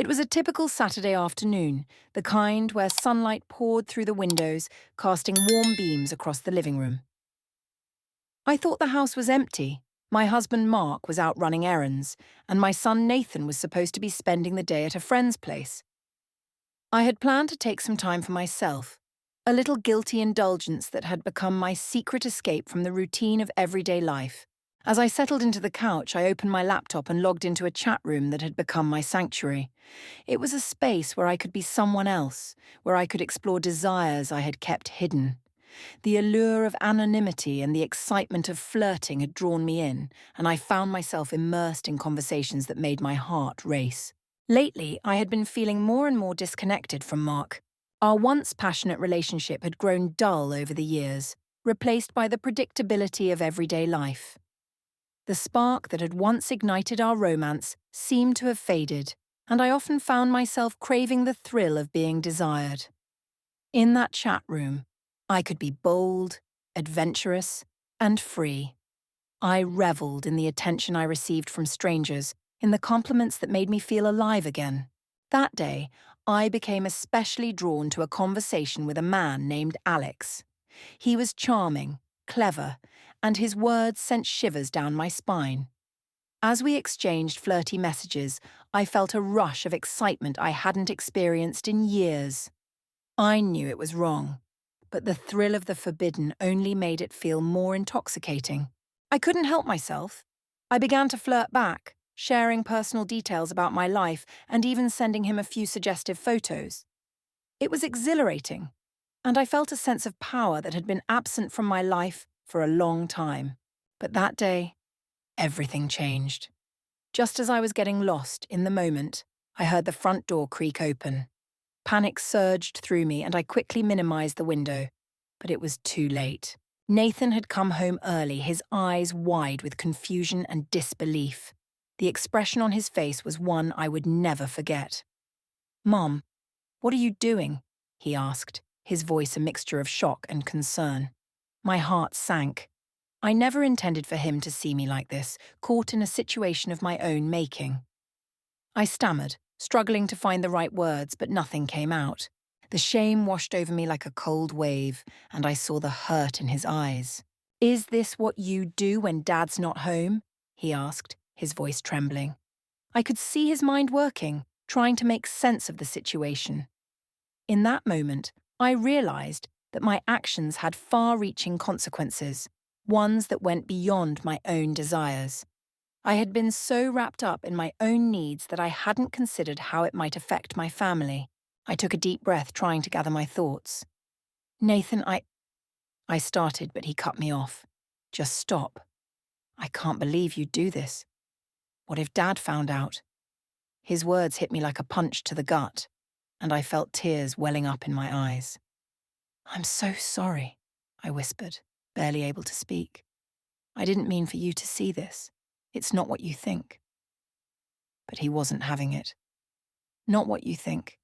It was a typical Saturday afternoon, the kind where sunlight poured through the windows, casting warm beams across the living room. I thought the house was empty. My husband Mark was out running errands, and my son Nathan was supposed to be spending the day at a friend's place. I had planned to take some time for myself, a little guilty indulgence that had become my secret escape from the routine of everyday life. As I settled into the couch, I opened my laptop and logged into a chat room that had become my sanctuary. It was a space where I could be someone else, where I could explore desires I had kept hidden. The allure of anonymity and the excitement of flirting had drawn me in, and I found myself immersed in conversations that made my heart race. Lately, I had been feeling more and more disconnected from Mark. Our once passionate relationship had grown dull over the years, replaced by the predictability of everyday life. The spark that had once ignited our romance seemed to have faded, and I often found myself craving the thrill of being desired. In that chat room, I could be bold, adventurous, and free. I revelled in the attention I received from strangers, in the compliments that made me feel alive again. That day, I became especially drawn to a conversation with a man named Alex. He was charming, clever, and his words sent shivers down my spine. As we exchanged flirty messages, I felt a rush of excitement I hadn't experienced in years. I knew it was wrong, but the thrill of the forbidden only made it feel more intoxicating. I couldn't help myself. I began to flirt back, sharing personal details about my life and even sending him a few suggestive photos. It was exhilarating, and I felt a sense of power that had been absent from my life for a long time. But that day, everything changed. Just as I was getting lost in the moment, I heard the front door creak open. Panic surged through me and I quickly minimized the window. But it was too late. Nathan had come home early, his eyes wide with confusion and disbelief. The expression on his face was one I would never forget. "Mom, what are you doing?" he asked, his voice a mixture of shock and concern. My heart sank. I never intended for him to see me like this, caught in a situation of my own making. I stammered, struggling to find the right words, but nothing came out. The shame washed over me like a cold wave, and I saw the hurt in his eyes. "Is this what you do when Dad's not home?" he asked, his voice trembling. I could see his mind working, trying to make sense of the situation. In that moment, I realized that my actions had far-reaching consequences, ones that went beyond my own desires. I had been so wrapped up in my own needs that I hadn't considered how it might affect my family. I took a deep breath, trying to gather my thoughts. "Nathan, I started, but he cut me off. "Just stop. I can't believe you'd do this. What if Dad found out?" His words hit me like a punch to the gut, and I felt tears welling up in my eyes. "I'm so sorry," I whispered, barely able to speak. "I didn't mean for you to see this. It's not what you think." But he wasn't having it. "Not what you think.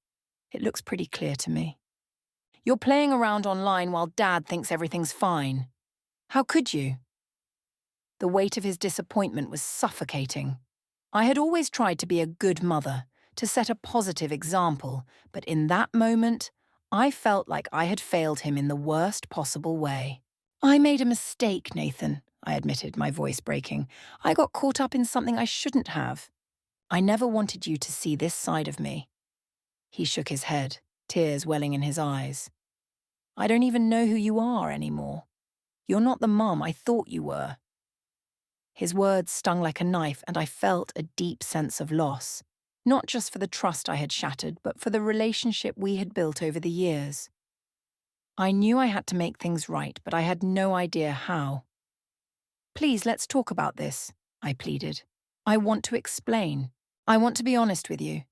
It looks pretty clear to me. You're playing around online while Dad thinks everything's fine. How could you?" The weight of his disappointment was suffocating. I had always tried to be a good mother, to set a positive example, but in that moment, I felt like I had failed him in the worst possible way. "I made a mistake, Nathan," I admitted, my voice breaking. "I got caught up in something I shouldn't have. I never wanted you to see this side of me." He shook his head, tears welling in his eyes. "I don't even know who you are anymore. You're not the mum I thought you were." His words stung like a knife, and I felt a deep sense of loss, not just for the trust I had shattered, but for the relationship we had built over the years. I knew I had to make things right, but I had no idea how. "Please, let's talk about this," I pleaded. "I want to explain. I want to be honest with you."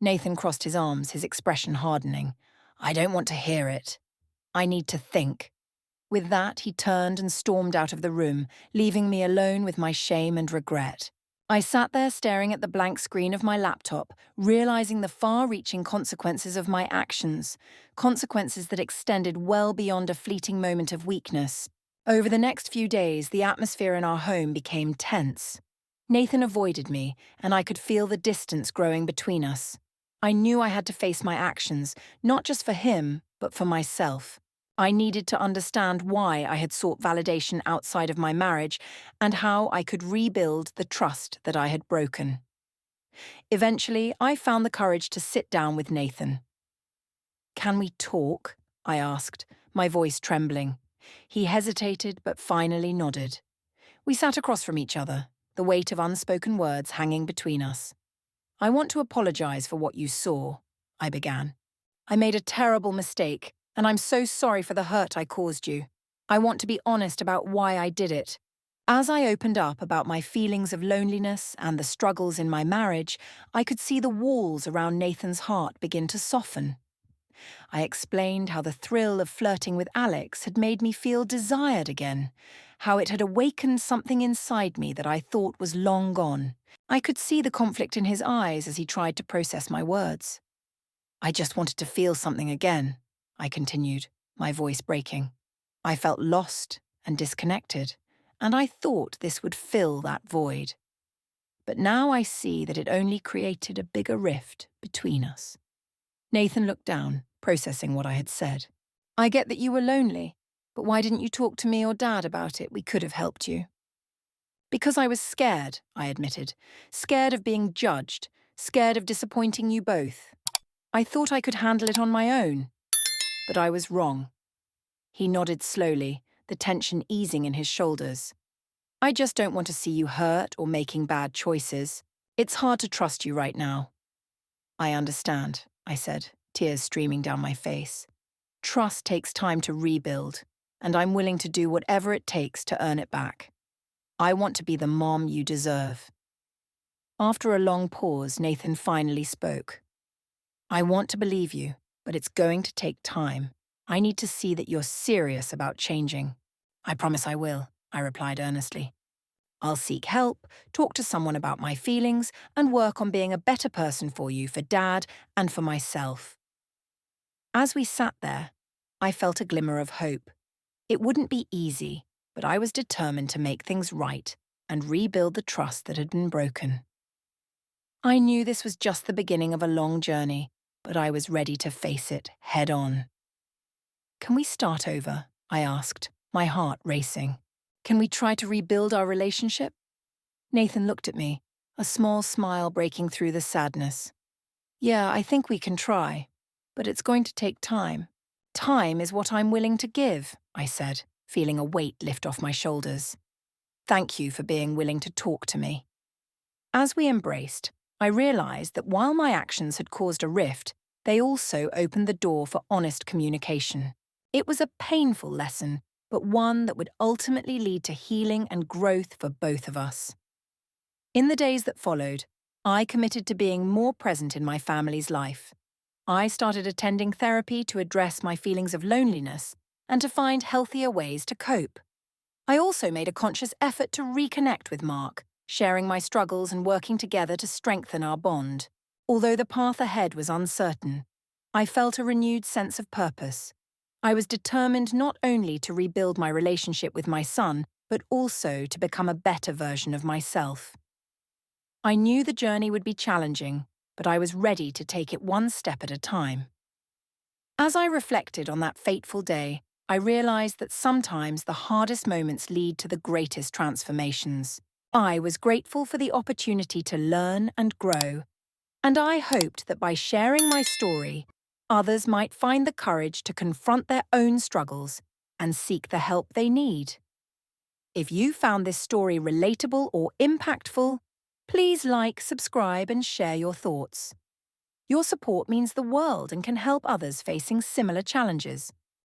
Nathan crossed his arms, his expression hardening. "I don't want to hear it. I need to think." With that, he turned and stormed out of the room, leaving me alone with my shame and regret. I sat there staring at the blank screen of my laptop, realizing the far-reaching consequences of my actions, consequences that extended well beyond a fleeting moment of weakness. Over the next few days, the atmosphere in our home became tense. Nathan avoided me, and I could feel the distance growing between us. I knew I had to face my actions, not just for him, but for myself. I needed to understand why I had sought validation outside of my marriage and how I could rebuild the trust that I had broken. Eventually, I found the courage to sit down with Nathan. "Can we talk?" I asked, my voice trembling. He hesitated but finally nodded. We sat across from each other, the weight of unspoken words hanging between us. "I want to apologize for what you saw," I began. "I made a terrible mistake, and I'm so sorry for the hurt I caused you. I want to be honest about why I did it." As I opened up about my feelings of loneliness and the struggles in my marriage, I could see the walls around Nathan's heart begin to soften. I explained how the thrill of flirting with Alex had made me feel desired again, how it had awakened something inside me that I thought was long gone. I could see the conflict in his eyes as he tried to process my words. "I just wanted to feel something again," I continued, my voice breaking. "I felt lost and disconnected, and I thought this would fill that void. But now I see that it only created a bigger rift between us." Nathan looked down, processing what I had said. "I get that you were lonely, but why didn't you talk to me or Dad about it? We could have helped you." "Because I was scared," I admitted. "Scared of being judged, scared of disappointing you both. I thought I could handle it on my own, but I was wrong." He nodded slowly, the tension easing in his shoulders. "I just don't want to see you hurt or making bad choices. It's hard to trust you right now." "I understand," I said, tears streaming down my face. "Trust takes time to rebuild, and I'm willing to do whatever it takes to earn it back. I want to be the mom you deserve." After a long pause, Nathan finally spoke. "I want to believe you, but it's going to take time. I need to see that you're serious about changing." "I promise I will," I replied earnestly. "I'll seek help, talk to someone about my feelings, and work on being a better person for you, for Dad, and for myself." As we sat there, I felt a glimmer of hope. It wouldn't be easy, but I was determined to make things right and rebuild the trust that had been broken. I knew this was just the beginning of a long journey, but I was ready to face it head on. "Can we start over?" I asked, my heart racing. "Can we try to rebuild our relationship?" Nathan looked at me, a small smile breaking through the sadness. "Yeah, I think we can try, but it's going to take time." "Time is what I'm willing to give," I said, feeling a weight lift off my shoulders. "Thank you for being willing to talk to me." As we embraced, I realized that while my actions had caused a rift, they also opened the door for honest communication. It was a painful lesson, but one that would ultimately lead to healing and growth for both of us. In the days that followed, I committed to being more present in my family's life. I started attending therapy to address my feelings of loneliness and to find healthier ways to cope. I also made a conscious effort to reconnect with Mark, sharing my struggles and working together to strengthen our bond. Although the path ahead was uncertain, I felt a renewed sense of purpose. I was determined not only to rebuild my relationship with my son, but also to become a better version of myself. I knew the journey would be challenging, but I was ready to take it one step at a time. As I reflected on that fateful day, I realized that sometimes the hardest moments lead to the greatest transformations. I was grateful for the opportunity to learn and grow, and I hoped that by sharing my story, others might find the courage to confront their own struggles and seek the help they need. If you found this story relatable or impactful, please like, subscribe, and share your thoughts. Your support means the world and can help others facing similar challenges.